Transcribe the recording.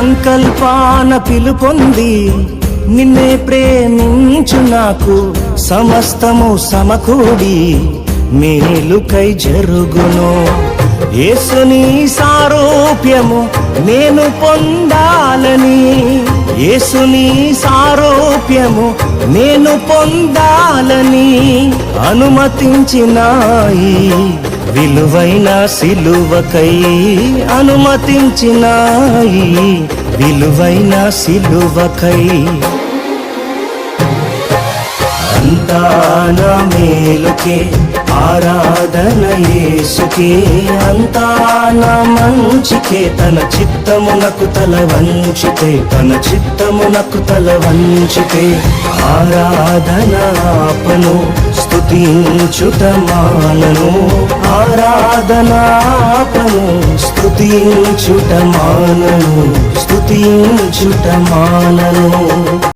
సంకల్పాన పిలుపొంది నిన్నే ప్రేమించు నాకు సమస్తము సమకూడి మేలుకై జరుగును. యేసుని సారూప్యము నేను పొందాలని, యేసుని సారూప్యము నేను పొందాలని అనుమతించినాయి విలువైన సిలువకై, అనుమతించినాయి విలువైన సిలువకై. అంతా నా మేలుకే ఆరాధన యేసుకే, అంతా నా మంచికే తన చిత్తమునకు తల వంచితే, తన చిత్తమునకు తల వంచితే ఆరాధన ఆపను స్తుతించుట మానను, ఆరాధన ఆపను స్తుతించుట మానను, స్తుతించుట మానను.